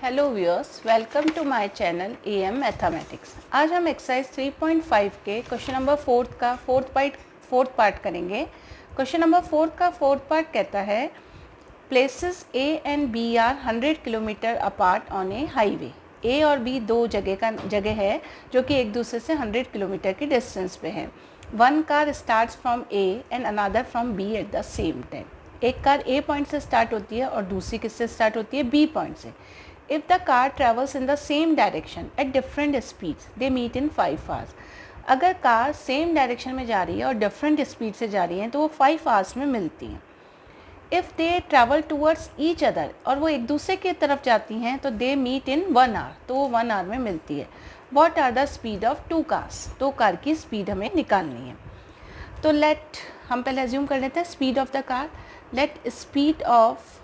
Hello viewers, welcome to my channel AM mathematics. आज हम exercise 3.5 के क्वेश्चन नंबर फोर्थ पार्ट करेंगे। Question number fourth का fourth part कहता है places A and B are 100 kilometre apart on a highway. A और B दो जगह है जो कि एक दूसरे से 100 किलोमीटर की डिस्टेंस पे है। One car starts from A and another from B at the same time. एक कार ए पॉइंट से स्टार्ट होती है और दूसरी किससे स्टार्ट होती है? बी पॉइंट से। If the car travels in the same direction at different speeds, they meet in 5 hours. अगर कार सेम डायरेक्शन में जा रही है और डिफरेंट स्पीड से जा रही है तो वो 5 आवर्स में मिलती हैं। If they travel towards each other, और वो एक दूसरे की तरफ जाती हैं तो दे मीट इन 1 आवर, तो वो 1 आवर में मिलती है। What are the speed of two cars? दो कार की स्पीड हमें निकालनी है। तो हम पहले अज्यूम कर लेते हैं speed of the car. Let speed of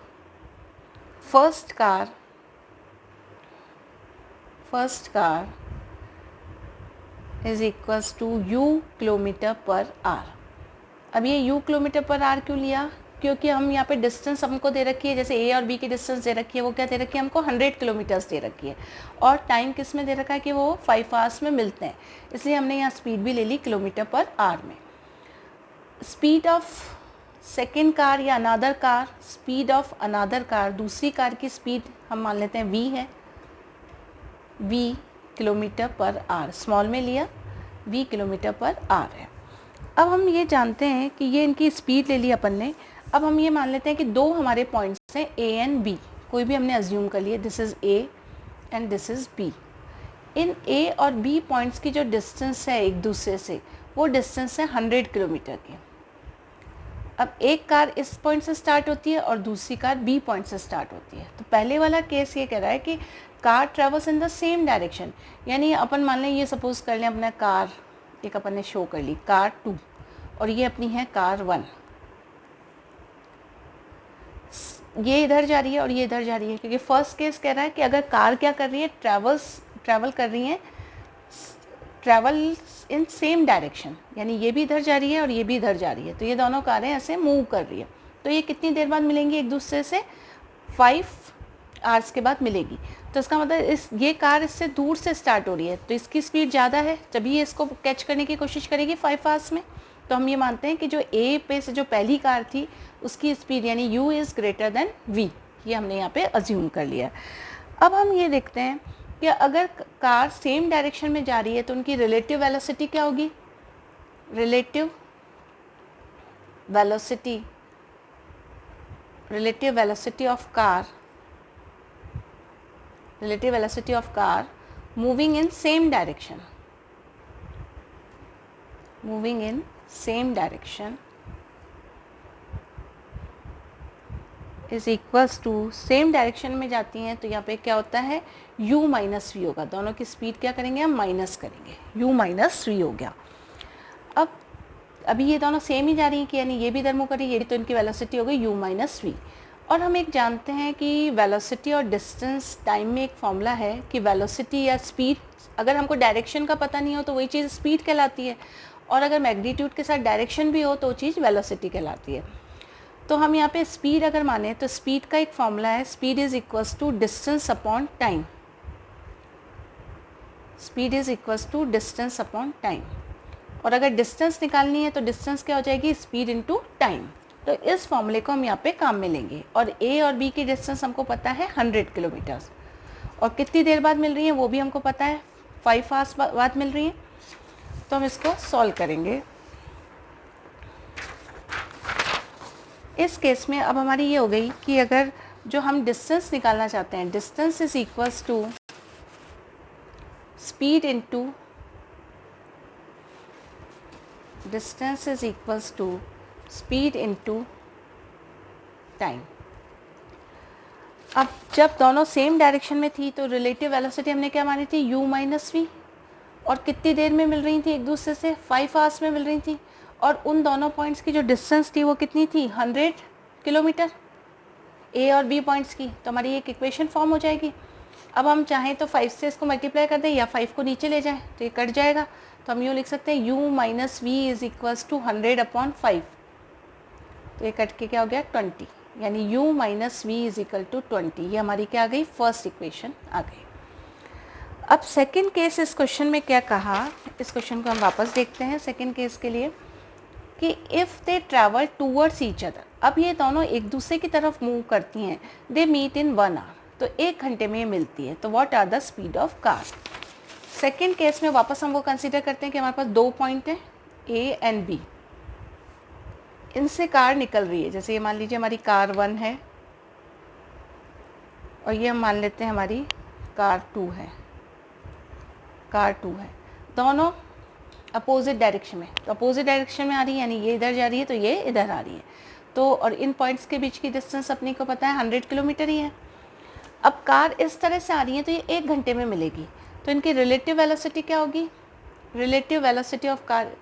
first car is equals to u kilometre per are. अब ये u किलोमीटर पर आर क्यों लिया? क्योंकि हम यहाँ पे डिस्टेंस हमको दे रखी है, जैसे ए और बी की डिस्टेंस दे रखी है, वो क्या दे रखी है हमको? 100 किलोमीटर्स दे रखी है। और टाइम किस में दे रखा है कि वो 5 आवर्स में मिलते हैं, इसलिए हमने यहाँ स्पीड भी ले ली किलोमीटर पर आर में। स्पीड ऑफ सेकेंड कार या another car, speed of another car, दूसरी कार की स्पीड हम मान लेते हैं v है। v kilometre per hour, small में लिया, v किलोमीटर पर आर है। अब हम ये जानते हैं कि ये इनकी स्पीड ले ली अपन ने। अब हम ये मान लेते हैं कि दो हमारे पॉइंट्स हैं a एंड b, कोई भी हमने अज्यूम कर लिया, this is a and this is b। In a और b पॉइंट्स की जो डिस्टेंस है एक दूसरे से, वो डिस्टेंस है 100 किलोमीटर की। अब एक कार इस पॉइंट से स्टार्ट होती है और दूसरी कार बी पॉइंट से स्टार्ट होती है। तो पहले वाला केस ये कह रहा है कि car travels in the same direction, यानी अपन मान लें, ये सपोज कर लें अपना कार एक अपन ने शो कर ली, कार 2, और ये अपनी है कार 1। ये इधर जा रही है और ये इधर जा रही है, क्योंकि फर्स्ट केस कह रहा है कि अगर कार क्या कर रही है, ट्रैवल कर रही है, ट्रैवल इन सेम डायरेक्शन, यानी ये भी इधर जा रही है और ये भी इधर जा रही है, तो ये दोनों कारें ऐसे मूव कर रही है। तो ये कितनी देर बाद मिलेंगी एक दूसरे से? 5 आवर्स के बाद मिलेगी। तो इसका मतलब ये कार इससे दूर से स्टार्ट हो रही है, तो इसकी स्पीड ज़्यादा है, तभी ये इसको कैच करने की कोशिश करेगी 5 आवर्स में। तो हम ये मानते हैं कि जो ए पे से जो पहली कार थी उसकी स्पीड यानी u is greater than v, ये हमने यहाँ पे अज्यूम कर लिया। अब हम ये देखते हैं कि अगर कार सेम डायरेक्शन में जा रही है तो उनकी रिलेटिव वेलोसिटी क्या होगी? Relative velocity of car moving in same direction is equals to, same direction में जाती हैं तो यहाँ पे क्या होता है? u माइनस वी होगा। दोनों की स्पीड क्या करेंगे हम? माइनस करेंगे, u माइनस वी हो गया। अब अभी ये दोनों सेम ही जा रही हैं कि यानी ये भी इधर मूव कर रही है, ये भी, तो इनकी वेलोसिटी हो गई u माइनस वी। और हम एक जानते हैं कि वेलोसिटी और डिस्टेंस टाइम में एक फॉर्मूला है कि वेलोसिटी या स्पीड, अगर हमको डायरेक्शन का पता नहीं हो तो वही चीज़ स्पीड कहलाती है, और अगर मैग्नीट्यूड के साथ डायरेक्शन भी हो तो वो चीज़ वेलोसिटी कहलाती है। तो हम यहाँ पे स्पीड अगर माने तो स्पीड का एक फॉर्मूला है, speed is equals to distance upon time. Speed is equals to distance upon time, और अगर डिस्टेंस निकालनी है तो डिस्टेंस क्या हो जाएगी? Speed into time. तो इस फॉर्मूले को हम यहाँ पे काम में लेंगे, और ए और बी की डिस्टेंस हमको पता है 100 किलोमीटर्स, और कितनी देर बाद मिल रही है वो भी हमको पता है, 5 आवर्स बाद मिल रही है। तो हम इसको सॉल्व करेंगे। इस केस में अब हमारी ये हो गई कि अगर जो हम डिस्टेंस निकालना चाहते हैं, distance is equals to speed into time. अब जब दोनों सेम डायरेक्शन में थी तो रिलेटिव वेलोसिटी हमने क्या मानी थी? u माइनस वी, और कितनी देर में मिल रही थी एक दूसरे से? 5 आवर्स में मिल रही थी। और उन दोनों पॉइंट्स की जो डिस्टेंस थी वो कितनी थी? 100 किलोमीटर ए और बी पॉइंट्स की। तो हमारी एक इक्वेशन फॉर्म हो जाएगी। अब हम चाहें तो 5 से इसको मल्टीप्लाई कर दें या 5 को नीचे ले जाएं तो ये कट जाएगा। तो हम यूँ लिख सकते हैं u minus v is equals to 100 upon 5। तो ये कट के क्या हो गया? 20। यानी u minus v is equal to 20। ये हमारी क्या आ गई, फर्स्ट इक्वेशन आ गई। अब सेकंड केस इस क्वेश्चन में क्या कहा, इस क्वेश्चन को हम वापस देखते हैं सेकंड केस के लिए कि if they travel towards each other, अब ये दोनों एक दूसरे की तरफ मूव करती हैं, दे मीट इन 1 आवर, तो 1 घंटे में ये मिलती है, तो what are the speed of car. Second case में वापस हम वो कंसिडर करते हैं कि हमारे पास 2 पॉइंट हैं ए एंड बी, इनसे कार निकल रही है। जैसे ये मान लीजिए हमारी कार 1 है और ये हम मान लेते हैं हमारी कार 2 है, कार 2 है, दोनों अपोजिट डायरेक्शन में, तो अपोजिट डायरेक्शन में आ रही है, यानी ये इधर जा रही है तो ये इधर आ रही है। तो और इन पॉइंट्स के बीच की डिस्टेंस अपने को पता है 100 किलोमीटर ही है। अब कार इस तरह से आ रही है तो ये 1 घंटे में मिलेगी, तो इनकी रिलेटिव वेलोसिटी क्या होगी, relative velocity of car,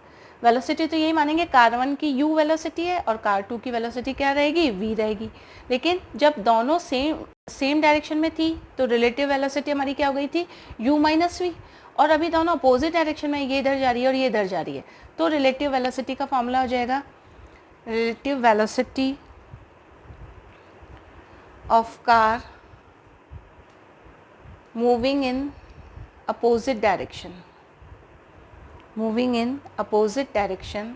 velocity तो यही मानेंगे कार 1 की u वेलोसिटी है और कार 2 की वेलोसिटी क्या रहेगी, v रहेगी। लेकिन जब दोनों सेम डायरेक्शन में थी तो रिलेटिव वेलोसिटी हमारी क्या हो गई थी, u माइनस वी, और अभी दोनों अपोजिट डायरेक्शन में, ये इधर जा रही है और ये इधर जा रही है, तो रिलेटिव वेलोसिटी का फॉर्मूला हो जाएगा relative velocity of car moving in opposite direction, moving in opposite direction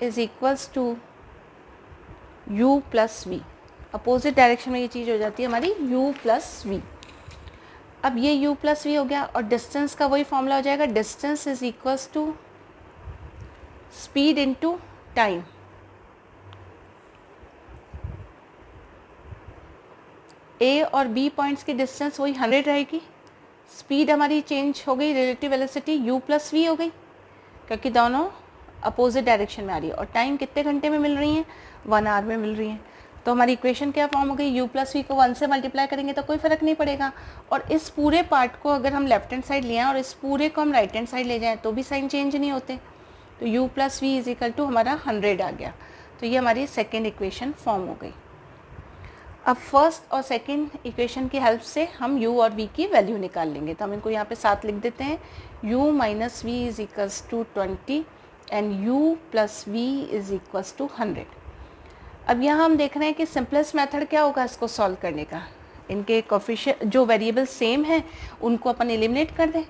is equals to u plus v। Opposite direction में ये चीज़ हो जाती है हमारी u प्लस वी। अब ये u प्लस वी हो गया और डिस्टेंस का वही फॉर्मूला हो जाएगा, distance is equals to speed into time. A और बी पॉइंट्स की डिस्टेंस वही 100 रहेगी, स्पीड हमारी चेंज हो गई, relative velocity u plus v हो गई क्योंकि दोनों अपोजिट डायरेक्शन में आ रही है, और टाइम कितने घंटे में मिल रही हैं, 1 आवर में मिल रही हैं। तो हमारी इक्वेशन क्या फॉर्म हो गई, u प्लस वी को 1 से मल्टीप्लाई करेंगे तो कोई फ़र्क नहीं पड़ेगा, और इस पूरे पार्ट को अगर हम लेफ्ट हैंड साइड ले आएँ और इस पूरे को हम राइट हैंड साइड ले जाएँ तो भी साइन चेंज नहीं होते, तो u plus v is equal to हमारा 100 आ गया। तो ये हमारी सेकेंड इक्वेशन फॉर्म हो गई। अब फर्स्ट और सेकंड इक्वेशन की हेल्प से हम u और v की वैल्यू निकाल लेंगे, तो हम इनको यहाँ पे साथ लिख देते हैं, u minus v is equals to 20 and u plus v is equals to 100। अब यहाँ हम देख रहे हैं कि सिंपलेस्ट मेथड क्या होगा इसको सॉल्व करने का, इनके कोफिशिएंट जो वेरिएबल सेम है उनको अपन एलिमिनेट कर दें।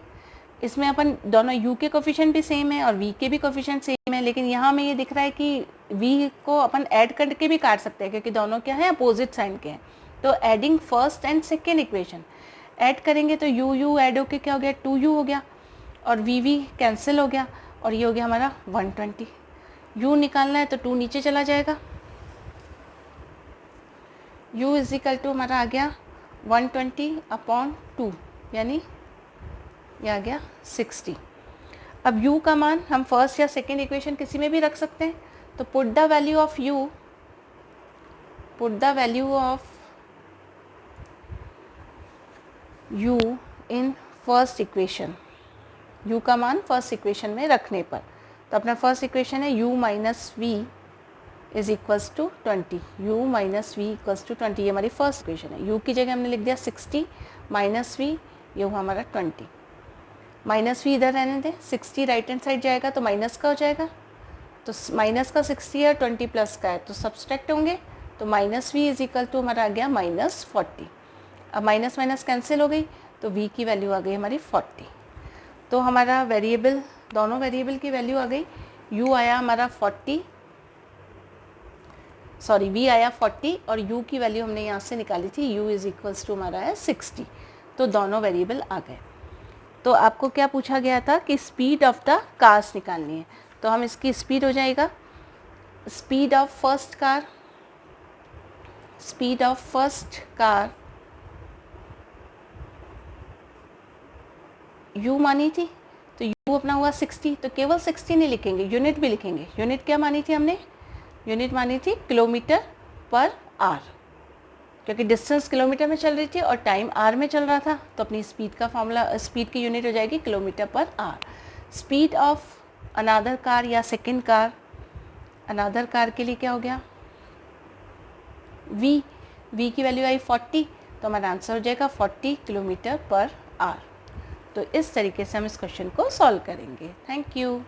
इसमें अपन दोनों u के कोफिशिएंट भी सेम है और v के भी कोफिशिएंट सेम है, लेकिन यहाँ हमें ये दिख रहा है कि v को अपन ऐड करके भी काट सकते हैं क्योंकि दोनों क्या है, अपोजिट साइन के हैं। तो adding first and second equation add करेंगे तो u ऐड होके क्या हो गया, 2u हो गया, और v कैंसिल हो गया, और ये हो गया हमारा 120। u निकालना है तो 2 नीचे चला जाएगा, u इज इक्वल टू हमारा आ गया 120/2, यानी ये आ गया 60। अब u का मान हम फर्स्ट या सेकेंड इक्वेशन किसी में भी रख सकते हैं, तो put the value of u, put the value of u in first equation, u का मान फर्स्ट इक्वेशन में रखने पर, तो अपना फर्स्ट इक्वेशन है u minus v is equals to 20, u minus v equals to 20, ये हमारी फर्स्ट इक्वेशन है। u की जगह हमने लिख दिया 60 माइनस वी, ये हुआ हमारा 20, माइनस वी इधर रहने दें, 60 राइट हैंड साइड जाएगा तो माइनस का हो जाएगा, तो माइनस का 60 है, 20 प्लस का है तो सब्सट्रैक्ट होंगे, तो minus v is equal to हमारा आ गया -40। अब माइनस माइनस कैंसिल हो गई तो v की वैल्यू आ गई हमारी 40। तो हमारा वेरिएबल, दोनों वेरिएबल की वैल्यू आ गई, u आया हमारा 40, सॉरी v आया 40 और u की वैल्यू हमने यहाँ से निकाली थी, u इज इक्वल्स टू हमारा है 60। तो दोनों वेरिएबल आ गए। तो आपको क्या पूछा गया था कि स्पीड ऑफ द कार्स निकालनी है, तो हम इसकी स्पीड हो जाएगा speed of first car, speed of first car u मानी थी, तो u अपना हुआ 60, तो केवल 60 नहीं लिखेंगे, यूनिट भी लिखेंगे। यूनिट क्या मानी थी हमने, यूनिट मानी थी किलोमीटर पर आवर, क्योंकि डिस्टेंस किलोमीटर में चल रही थी और टाइम आवर में चल रहा था, तो अपनी स्पीड का फॉर्मूला, स्पीड की यूनिट हो जाएगी kilometre per hour. Speed of another car या सेकंड कार, अनदर कार के लिए क्या हो गया, v की वैल्यू आई 40, तो हमारा आंसर हो जाएगा 40 किलोमीटर पर आवर। तो इस तरीके से हम इस क्वेश्चन को सॉल्व करेंगे। Thank you.